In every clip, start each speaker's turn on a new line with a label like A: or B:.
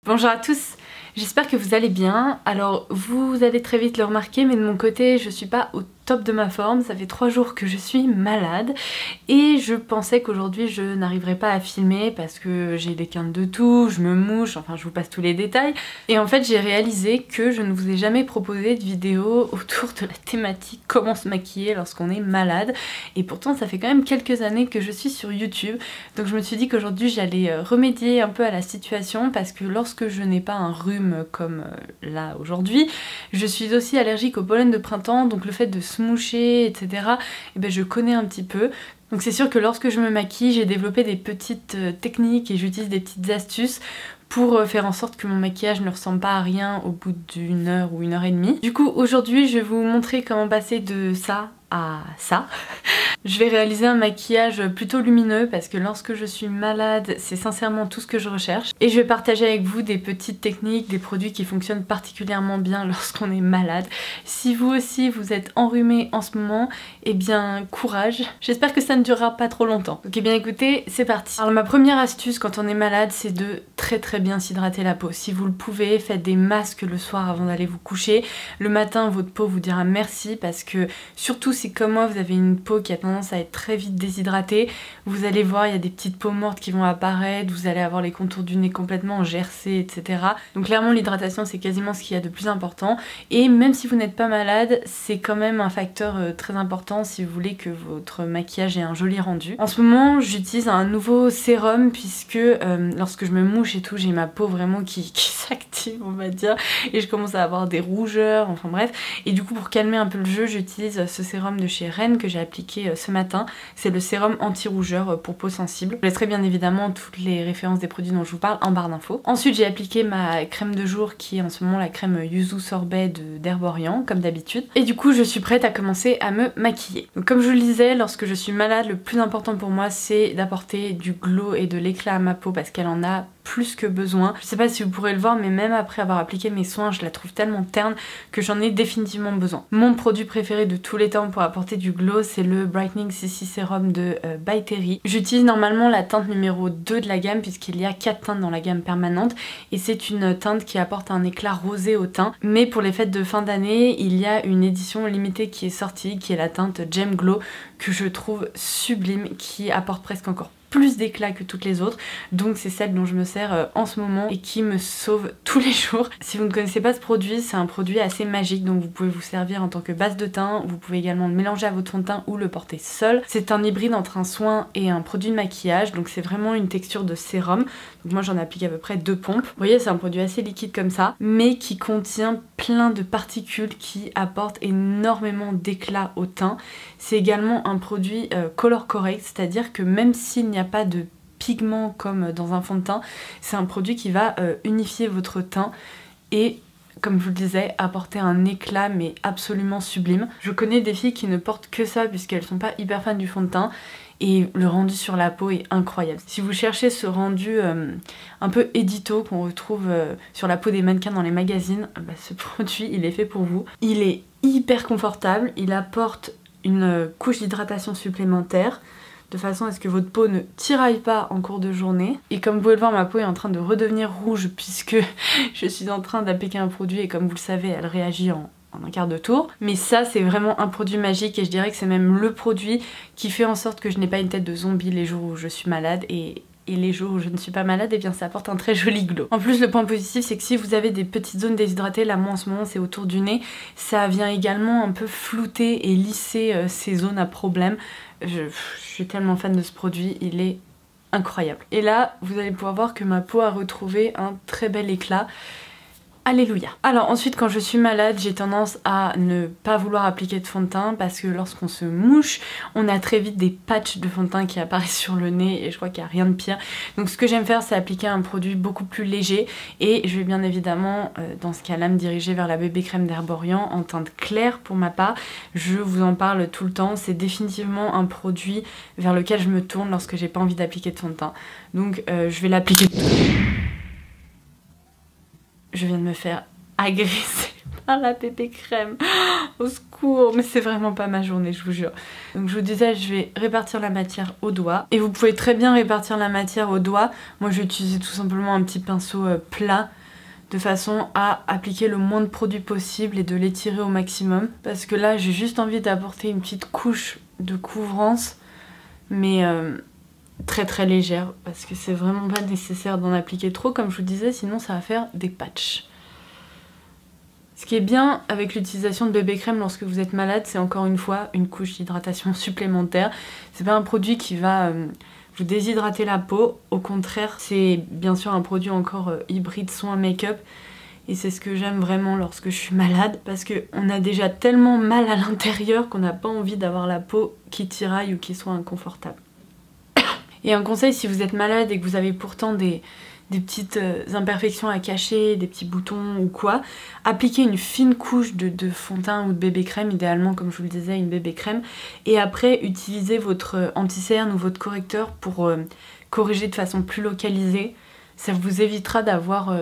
A: Bonjour à tous, j'espère que vous allez bien. Alors vous allez très vite le remarquer, mais de mon côté je suis pas au top de ma forme. Ça fait 3 jours que je suis malade et je pensais qu'aujourd'hui je n'arriverais pas à filmer parce que j'ai des quintes de toux, je me mouche, enfin je vous passe tous les détails. Et en fait j'ai réalisé que je ne vous ai jamais proposé de vidéo autour de la thématique comment se maquiller lorsqu'on est malade. Et pourtant ça fait quand même quelques années que je suis sur YouTube, donc je me suis dit qu'aujourd'hui j'allais remédier un peu à la situation parce que lorsque je n'ai pas un rhume comme là aujourd'hui, je suis aussi allergique au pollen de printemps, donc le fait de se moucher, etc. Et ben je connais un petit peu. Donc c'est sûr que lorsque je me maquille, j'ai développé des petites techniques et j'utilise des petites astuces pour faire en sorte que mon maquillage ne ressemble pas à rien au bout d'une heure ou 1 heure et demie. Du coup aujourd'hui je vais vous montrer comment passer de ça à ça. Je vais réaliser un maquillage plutôt lumineux parce que lorsque je suis malade, c'est sincèrement tout ce que je recherche. Et je vais partager avec vous des petites techniques, des produits qui fonctionnent particulièrement bien lorsqu'on est malade. Si vous aussi vous êtes enrhumé en ce moment, eh bien courage. J'espère que ça ne durera pas trop longtemps. Donc eh bien écoutez, c'est parti. Alors ma première astuce quand on est malade, c'est de très bien s'hydrater la peau. Si vous le pouvez, faites des masques le soir avant d'aller vous coucher. Le matin, votre peau vous dira merci parce que surtout si comme moi vous avez une peau qui a tendance à être très vite déshydratée, vous allez voir il y a des petites peaux mortes qui vont apparaître, vous allez avoir les contours du nez complètement gercés, etc. Donc clairement l'hydratation c'est quasiment ce qu'il y a de plus important, et même si vous n'êtes pas malade, c'est quand même un facteur très important si vous voulez que votre maquillage ait un joli rendu. En ce moment j'utilise un nouveau sérum puisque lorsque je me mouche et tout, j'ai ma peau vraiment qui s'active on va dire, et je commence à avoir des rougeurs, enfin bref, et du coup pour calmer un peu le jeu j'utilise ce sérum de chez Rennes que j'ai appliqué ce matin. C'est le sérum anti-rougeur pour peau sensible. Je laisserai bien évidemment toutes les références des produits dont je vous parle en barre d'infos. Ensuite j'ai appliqué ma crème de jour qui est en ce moment la crème Yuzu Sorbet d'Herborian comme d'habitude. Et du coup je suis prête à commencer à me maquiller. Donc comme je vous le disais, lorsque je suis malade, le plus important pour moi c'est d'apporter du glow et de l'éclat à ma peau parce qu'elle en a plus que besoin. Je sais pas si vous pourrez le voir, mais même après avoir appliqué mes soins, je la trouve tellement terne que j'en ai définitivement besoin. Mon produit préféré de tous les temps pour apporter du glow, c'est le Brightening CC Serum de By Terry. J'utilise normalement la teinte numéro 2 de la gamme puisqu'il y a 4 teintes dans la gamme permanente et c'est une teinte qui apporte un éclat rosé au teint. Mais pour les fêtes de fin d'année, il y a une édition limitée qui est sortie, qui est la teinte Gem Glow, que je trouve sublime, qui apporte presque encore plus d'éclat que toutes les autres, donc c'est celle dont je me sers en ce moment et qui me sauve tous les jours. Si vous ne connaissez pas ce produit, c'est un produit assez magique, donc vous pouvez vous servir en tant que base de teint, vous pouvez également le mélanger à votre fond de teint ou le porter seul. C'est un hybride entre un soin et un produit de maquillage, donc c'est vraiment une texture de sérum. Donc moi j'en applique à peu près 2 pompes. Vous voyez, c'est un produit assez liquide comme ça, mais qui contient plein de particules qui apportent énormément d'éclat au teint. C'est également un produit color correct, c'est-à-dire que même s'il n'y a pas de pigments comme dans un fond de teint, c'est un produit qui va unifier votre teint et, comme je vous le disais, apporter un éclat mais absolument sublime. Je connais des filles qui ne portent que ça puisqu'elles sont pas hyper fans du fond de teint et le rendu sur la peau est incroyable. Si vous cherchez ce rendu un peu édito qu'on retrouve sur la peau des mannequins dans les magazines, bah, ce produit il est fait pour vous. Il est hyper confortable, il apporte une couche d'hydratation supplémentaire de façon à ce que votre peau ne tiraille pas en cours de journée. Et comme vous pouvez le voir, ma peau est en train de redevenir rouge puisque je suis en train d'appliquer un produit et comme vous le savez, elle réagit en un quart de tour. Mais ça, c'est vraiment un produit magique et je dirais que c'est même le produit qui fait en sorte que je n'ai pas une tête de zombie les jours où je suis malade et les jours où je ne suis pas malade, et eh bien ça apporte un très joli glow. En plus le point positif c'est que si vous avez des petites zones déshydratées, là moi en ce moment c'est autour du nez, ça vient également un peu flouter et lisser ces zones à problème. Je suis tellement fan de ce produit, il est incroyable. Et là vous allez pouvoir voir que ma peau a retrouvé un très bel éclat. Alléluia. Alors ensuite quand je suis malade, j'ai tendance à ne pas vouloir appliquer de fond de teint parce que lorsqu'on se mouche, on a très vite des patchs de fond de teint qui apparaissent sur le nez et je crois qu'il n'y a rien de pire. Donc ce que j'aime faire c'est appliquer un produit beaucoup plus léger et je vais bien évidemment dans ce cas-là me diriger vers la bébé crème d'Herborian en teinte claire pour ma part. Je vous en parle tout le temps, c'est définitivement un produit vers lequel je me tourne lorsque j'ai pas envie d'appliquer de fond de teint. Donc je vais l'appliquer. Je viens de me faire agresser par la bébé crème. Au secours, mais c'est vraiment pas ma journée, je vous jure. Donc je vous disais, je vais répartir la matière au doigt. Et vous pouvez très bien répartir la matière au doigt. Moi je vais utiliser tout simplement un petit pinceau plat, de façon à appliquer le moins de produits possible et de l'étirer au maximum. Parce que là j'ai juste envie d'apporter une petite couche de couvrance, mais très très légère, parce que c'est vraiment pas nécessaire d'en appliquer trop comme je vous disais, sinon ça va faire des patchs. Ce qui est bien avec l'utilisation de bébé crème lorsque vous êtes malade, c'est encore une fois une couche d'hydratation supplémentaire. C'est pas un produit qui va vous déshydrater la peau, au contraire c'est bien sûr un produit encore hybride soin make-up. Et c'est ce que j'aime vraiment lorsque je suis malade, parce qu'on a déjà tellement mal à l'intérieur qu'on n'a pas envie d'avoir la peau qui tiraille ou qui soit inconfortable. Et un conseil, si vous êtes malade et que vous avez pourtant des petites imperfections à cacher, des petits boutons ou quoi, appliquez une fine couche de fond de teint ou de bébé crème, idéalement comme je vous le disais, une bébé crème, et après utilisez votre anti-cerne ou votre correcteur pour corriger de façon plus localisée. Ça vous évitera d'avoir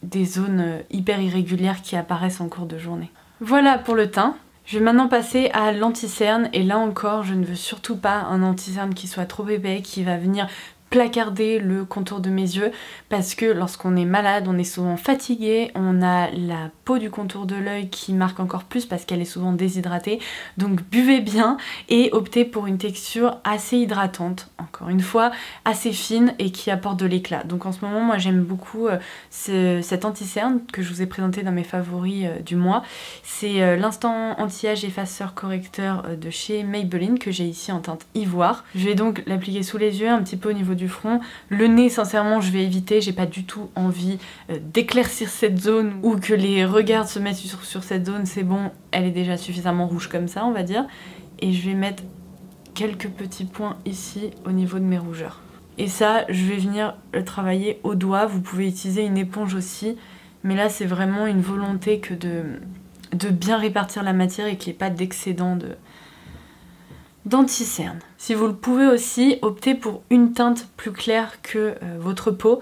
A: des zones hyper irrégulières qui apparaissent en cours de journée. Voilà pour le teint. Je vais maintenant passer à l'anti-cerne, et là encore je ne veux surtout pas un anti-cerne qui soit trop épais, qui va venir placarder le contour de mes yeux, parce que lorsqu'on est malade, on est souvent fatigué, on a la peau du contour de l'œil qui marque encore plus parce qu'elle est souvent déshydratée, donc buvez bien et optez pour une texture assez hydratante, encore une fois, assez fine et qui apporte de l'éclat. Donc en ce moment, moi j'aime beaucoup cet anti-cerne que je vous ai présenté dans mes favoris du mois. C'est l'instant anti-âge effaceur correcteur de chez Maybelline que j'ai ici en teinte ivoire. Je vais donc l'appliquer sous les yeux, un petit peu au niveau du front. Le nez, sincèrement, je vais éviter, j'ai pas du tout envie d'éclaircir cette zone ou que les regards se mettent sur cette zone, c'est bon, elle est déjà suffisamment rouge comme ça, on va dire. Et je vais mettre quelques petits points ici au niveau de mes rougeurs. Et ça, je vais venir le travailler au doigt. Vous pouvez utiliser une éponge aussi, mais là c'est vraiment une volonté que de bien répartir la matière et qu'il n'y ait pas d'excédent d'anti-cerne. Si vous le pouvez aussi, optez pour une teinte plus claire que votre peau,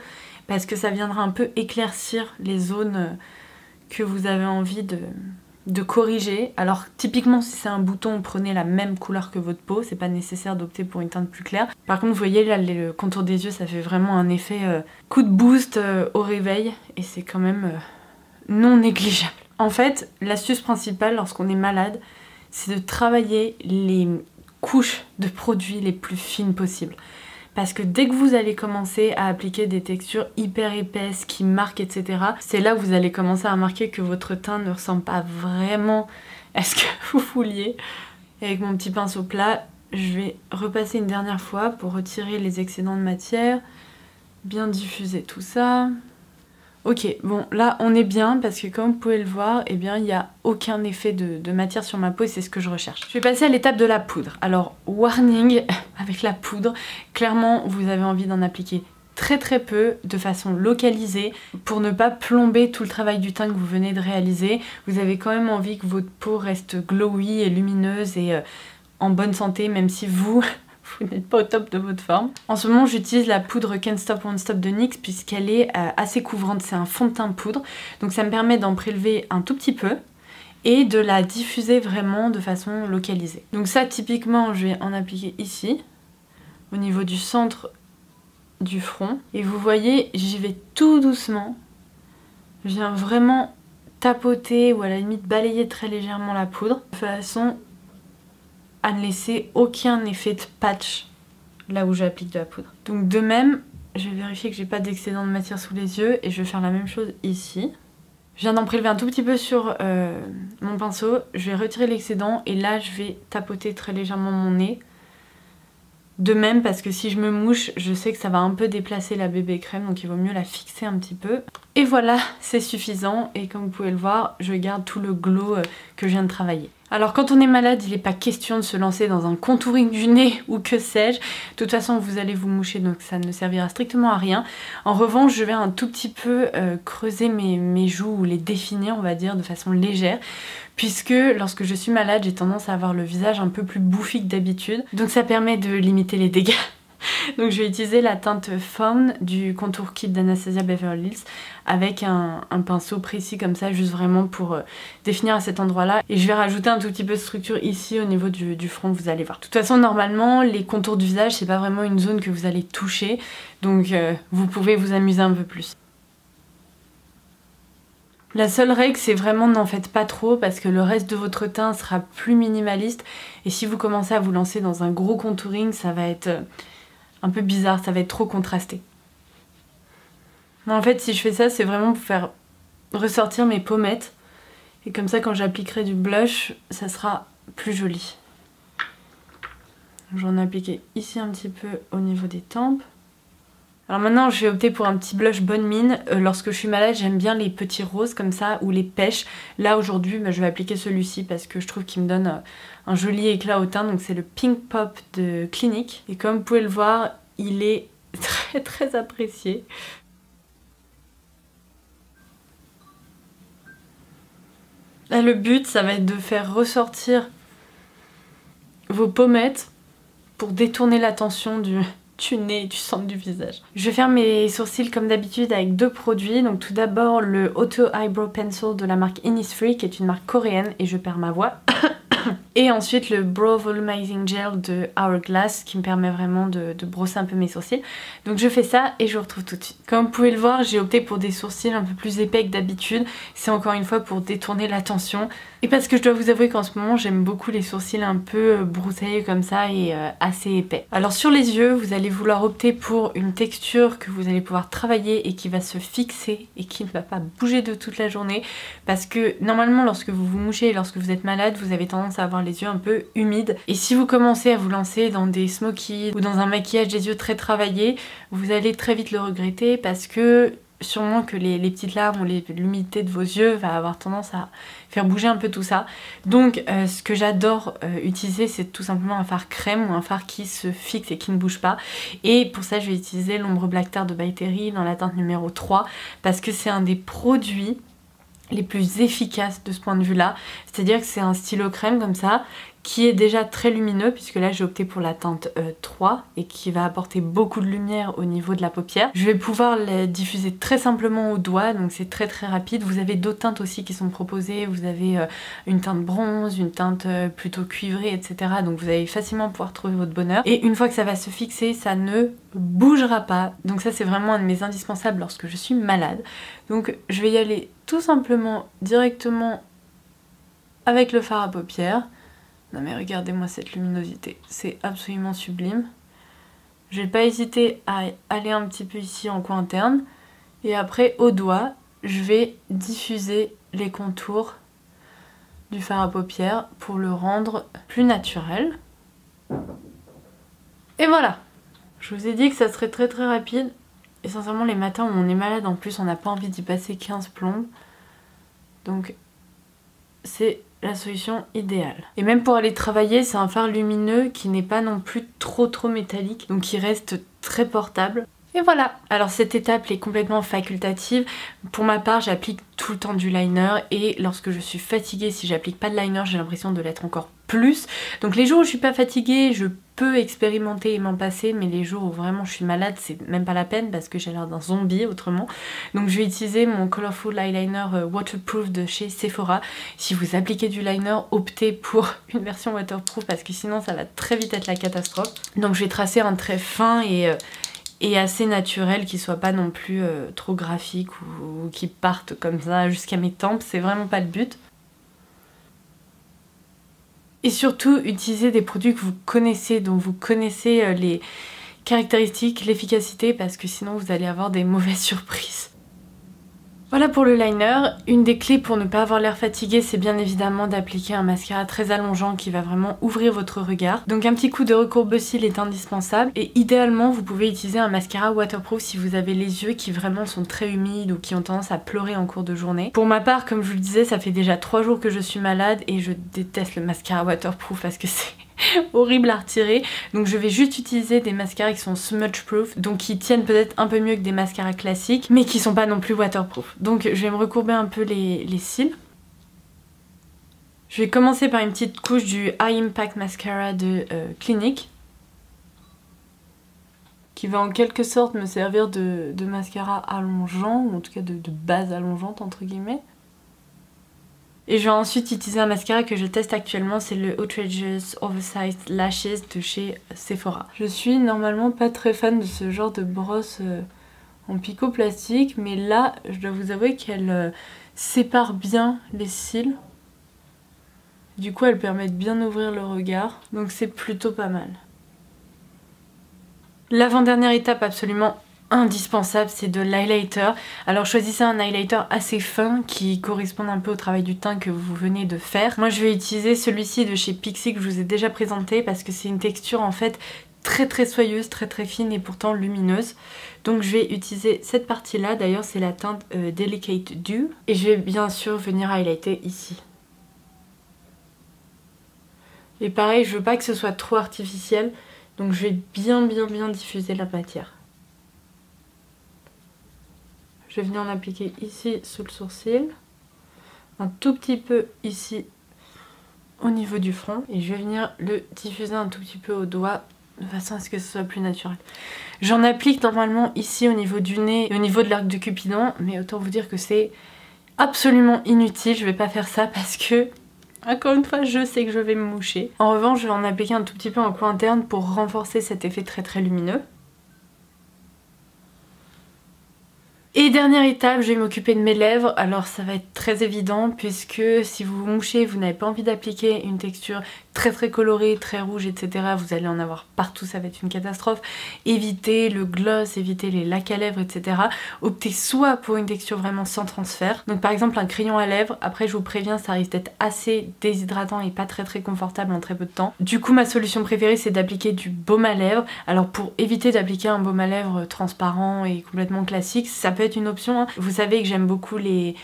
A: parce que ça viendra un peu éclaircir les zones que vous avez envie de corriger. Alors typiquement si c'est un bouton, prenez la même couleur que votre peau, c'est pas nécessaire d'opter pour une teinte plus claire. Par contre vous voyez là le contour des yeux, ça fait vraiment un effet coup de boost au réveil, et c'est quand même non négligeable. En fait, l'astuce principale lorsqu'on est malade, c'est de travailler les couches de produits les plus fines possibles. Parce que dès que vous allez commencer à appliquer des textures hyper épaisses qui marquent, etc., c'est là où vous allez commencer à remarquer que votre teint ne ressemble pas vraiment à ce que vous vouliez. Et avec mon petit pinceau plat, je vais repasser une dernière fois pour retirer les excédents de matière, bien diffuser tout ça. Ok, bon là on est bien parce que comme vous pouvez le voir, eh bien il n'y a aucun effet de matière sur ma peau et c'est ce que je recherche. Je vais passer à l'étape de la poudre. Alors warning, avec la poudre, clairement vous avez envie d'en appliquer très très peu, de façon localisée, pour ne pas plomber tout le travail du teint que vous venez de réaliser. Vous avez quand même envie que votre peau reste glowy et lumineuse et en bonne santé, même si vous n'êtes pas au top de votre forme. En ce moment j'utilise la poudre Can't Stop Won't Stop de NYX puisqu'elle est assez couvrante, c'est un fond de teint poudre, donc ça me permet d'en prélever un tout petit peu et de la diffuser vraiment de façon localisée. Donc ça typiquement je vais en appliquer ici, au niveau du centre du front, et vous voyez j'y vais tout doucement, je viens vraiment tapoter ou à la limite balayer très légèrement la poudre de façon à ne laisser aucun effet de patch là où j'applique de la poudre. Donc de même, je vais vérifier que j'ai pas d'excédent de matière sous les yeux et je vais faire la même chose ici. Je viens d'en prélever un tout petit peu sur mon pinceau, je vais retirer l'excédent et là je vais tapoter très légèrement mon nez. De même parce que si je me mouche, je sais que ça va un peu déplacer la bébé crème, donc il vaut mieux la fixer un petit peu. Et voilà, c'est suffisant et comme vous pouvez le voir, je garde tout le glow que je viens de travailler. Alors quand on est malade, il n'est pas question de se lancer dans un contouring du nez ou que sais-je. De toute façon, vous allez vous moucher, donc ça ne servira strictement à rien. En revanche, je vais un tout petit peu creuser mes joues ou les définir, on va dire, de façon légère. Puisque lorsque je suis malade, j'ai tendance à avoir le visage un peu plus bouffi que d'habitude. Donc ça permet de limiter les dégâts Donc je vais utiliser la teinte Fawn du contour kit d'Anastasia Beverly Hills avec un pinceau précis comme ça, juste vraiment pour définir à cet endroit là. Et je vais rajouter un tout petit peu de structure ici au niveau du front, vous allez voir. De toute façon normalement les contours du visage c'est pas vraiment une zone que vous allez toucher, donc vous pouvez vous amuser un peu plus. La seule règle c'est vraiment n'en faites pas trop parce que le reste de votre teint sera plus minimaliste et si vous commencez à vous lancer dans un gros contouring ça va être un peu bizarre, ça va être trop contrasté. En fait si je fais ça c'est vraiment pour faire ressortir mes pommettes et comme ça quand j'appliquerai du blush ça sera plus joli. J'en ai appliqué ici un petit peu au niveau des tempes. Alors maintenant je vais opter pour un petit blush bonne mine. Lorsque je suis malade j'aime bien les petits roses comme ça ou les pêches. Là aujourd'hui je vais appliquer celui-ci parce que je trouve qu'il me donne un joli éclat au teint. Donc c'est le Pink Pop de Clinique. Et comme vous pouvez le voir il est très très apprécié. Là le but ça va être de faire ressortir vos pommettes pour détourner l'attention du nez et du centre du visage. Je vais faire mes sourcils comme d'habitude avec deux produits. Donc tout d'abord le Auto Eyebrow Pencil de la marque Innisfree qui est une marque coréenne et je perds ma voix. Et ensuite le Brow Volumizing Gel de Hourglass qui me permet vraiment de brosser un peu mes sourcils. Donc je fais ça et je vous retrouve tout de suite. Comme vous pouvez le voir j'ai opté pour des sourcils un peu plus épais que d'habitude. C'est encore une fois pour détourner l'attention. Et parce que je dois vous avouer qu'en ce moment j'aime beaucoup les sourcils un peu broussailleux comme ça et assez épais. Alors sur les yeux vous allez vouloir opter pour une texture que vous allez pouvoir travailler et qui va se fixer et qui ne va pas bouger de toute la journée. Parce que normalement lorsque vous vous mouchez et lorsque vous êtes malade vous avez tendance à avoir les yeux un peu humides. Et si vous commencez à vous lancer dans des smokies ou dans un maquillage des yeux très travaillé, vous allez très vite le regretter parce que sûrement que les petites larmes ou l'humidité de vos yeux va avoir tendance à faire bouger un peu tout ça. Donc ce que j'adore utiliser c'est tout simplement un fard crème ou un fard qui se fixe et qui ne bouge pas. Et pour ça je vais utiliser l'ombre Black Tar de By Terry dans la teinte numéro 3 parce que c'est un des produits les plus efficaces de ce point de vue là. C'est à dire que c'est un stylo crème comme ça qui est déjà très lumineux puisque là j'ai opté pour la teinte 3 et qui va apporter beaucoup de lumière au niveau de la paupière. Je vais pouvoir la diffuser très simplement au doigt donc c'est très très rapide. Vous avez d'autres teintes aussi qui sont proposées, vous avez une teinte bronze, une teinte plutôt cuivrée etc. Donc vous allez facilement pouvoir trouver votre bonheur et une fois que ça va se fixer ça ne bougera pas. Donc ça c'est vraiment un de mes indispensables lorsque je suis malade. Donc je vais y aller tout simplement directement avec le fard à paupières. Non mais regardez-moi cette luminosité, c'est absolument sublime. Je vais pas hésiter à aller un petit peu ici en coin interne. Et après au doigt, je vais diffuser les contours du fard à paupières pour le rendre plus naturel. Et voilà. Je vous ai dit que ça serait très très rapide. Et sincèrement les matins où on est malade en plus on n'a pas envie d'y passer 15 plombes. Donc c'est la solution idéale. Et même pour aller travailler c'est un fard lumineux qui n'est pas non plus trop métallique. Donc qui reste très portable. Et voilà. Alors cette étape est complètement facultative. Pour ma part j'applique tout le temps du liner. Et lorsque je suis fatiguée si j'applique pas de liner j'ai l'impression de l'être encore plus. Donc les jours où je suis pas fatiguée je peux expérimenter et m'en passer, mais les jours où vraiment je suis malade c'est même pas la peine parce que j'ai l'air d'un zombie autrement. Donc je vais utiliser mon Colorful Eyeliner Waterproof de chez Sephora. Si vous appliquez du liner optez pour une version waterproof parce que sinon ça va très vite être la catastrophe. Donc je vais tracer un trait fin et assez naturel qui soit pas non plus trop graphique ou qui parte comme ça jusqu'à mes tempes, c'est vraiment pas le but. Et surtout, utilisez des produits que vous connaissez, dont vous connaissez les caractéristiques, l'efficacité, parce que sinon vous allez avoir des mauvaises surprises. Voilà pour le liner. Une des clés pour ne pas avoir l'air fatigué, c'est bien évidemment d'appliquer un mascara très allongeant qui va vraiment ouvrir votre regard. Donc un petit coup de recourbe-cils est indispensable. Et idéalement, vous pouvez utiliser un mascara waterproof si vous avez les yeux qui vraiment sont très humides ou qui ont tendance à pleurer en cours de journée. Pour ma part, comme je vous le disais, ça fait déjà 3 jours que je suis malade et je déteste le mascara waterproof parce que c'est horrible à retirer. Donc je vais juste utiliser des mascaras qui sont smudge proof, donc qui tiennent peut-être un peu mieux que des mascaras classiques, mais qui sont pas non plus waterproof. Donc je vais me recourber un peu les cils. Je vais commencer par une petite couche du High Impact Mascara de Clinique. qui va en quelque sorte me servir de mascara allongeant, ou en tout cas de base allongeante entre guillemets. Et je vais ensuite utiliser un mascara que je teste actuellement, c'est le Outrageous Oversized Lashes de chez Sephora. Je suis normalement pas très fan de ce genre de brosse en picot plastique, mais là je dois vous avouer qu'elle sépare bien les cils. Du coup elle permet de bien ouvrir le regard, donc c'est plutôt pas mal. L'avant-dernière étape absolument indispensable, c'est de l'highlighter. Alors choisissez un highlighter assez fin qui corresponde un peu au travail du teint que vous venez de faire. Moi je vais utiliser celui-ci de chez Pixi que je vous ai déjà présenté parce que c'est une texture en fait très soyeuse, très fine et pourtant lumineuse. Donc je vais utiliser cette partie là, d'ailleurs c'est la teinte Delicate Dew. Et je vais bien sûr venir highlighter ici. Et pareil, je veux pas que ce soit trop artificiel, donc je vais bien diffuser la matière. Je vais venir en appliquer ici sous le sourcil, un tout petit peu ici au niveau du front et je vais venir le diffuser un tout petit peu au doigt de façon à ce que ce soit plus naturel. J'en applique normalement ici au niveau du nez et au niveau de l'arc de Cupidon, mais autant vous dire que c'est absolument inutile, je vais pas faire ça parce que encore une fois je sais que je vais me moucher. En revanche je vais en appliquer un tout petit peu en coin interne pour renforcer cet effet très lumineux. Et dernière étape, je vais m'occuper de mes lèvres. Alors ça va être très évident puisque si vous vous mouchez, vous n'avez pas envie d'appliquer une texture très colorée, très rouge, etc. Vous allez en avoir partout, ça va être une catastrophe. Évitez le gloss, évitez les lacs à lèvres, etc. Optez soit pour une texture vraiment sans transfert. Donc par exemple un crayon à lèvres, après je vous préviens, ça risque d'être assez déshydratant et pas très confortable en très peu de temps. Du coup ma solution préférée c'est d'appliquer du baume à lèvres. Alors pour éviter d'appliquer un baume à lèvres transparent et complètement classique, ça peut être une option, hein. Vous savez que j'aime beaucoup les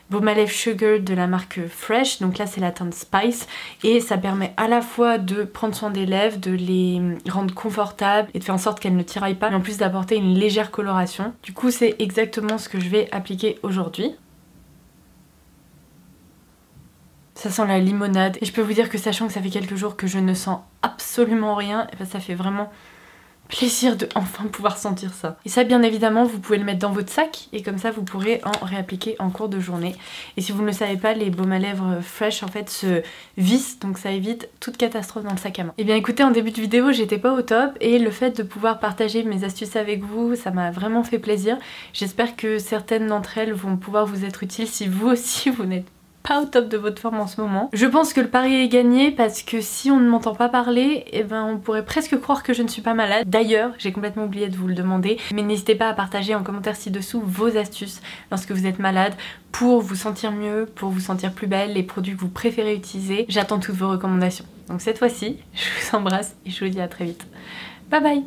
A: baume à lèvres Sugar de la marque Fresh, donc là c'est la teinte Spice et ça permet à la fois de prendre soin des lèvres, de les rendre confortables et de faire en sorte qu'elles ne tiraillent pas, mais en plus d'apporter une légère coloration. Du coup c'est exactement ce que je vais appliquer aujourd'hui. Ça sent la limonade et je peux vous dire que sachant que ça fait quelques jours que je ne sens absolument rien, et ben ça fait vraiment plaisir de enfin pouvoir sentir ça. Et ça bien évidemment vous pouvez le mettre dans votre sac et comme ça vous pourrez en réappliquer en cours de journée. Et si vous ne le savez pas, les baumes à lèvres Fresh en fait se vissent, donc ça évite toute catastrophe dans le sac à main. Et bien écoutez, en début de vidéo j'étais pas au top et le fait de pouvoir partager mes astuces avec vous, ça m'a vraiment fait plaisir. J'espère que certaines d'entre elles vont pouvoir vous être utiles si vous aussi vous n'êtes pas au top de votre forme en ce moment. Je pense que le pari est gagné parce que si on ne m'entend pas parler, eh ben on pourrait presque croire que je ne suis pas malade. D'ailleurs, j'ai complètement oublié de vous le demander, mais n'hésitez pas à partager en commentaire ci-dessous vos astuces lorsque vous êtes malade pour vous sentir mieux, pour vous sentir plus belle, les produits que vous préférez utiliser. J'attends toutes vos recommandations. Donc cette fois-ci, je vous embrasse et je vous dis à très vite. Bye bye!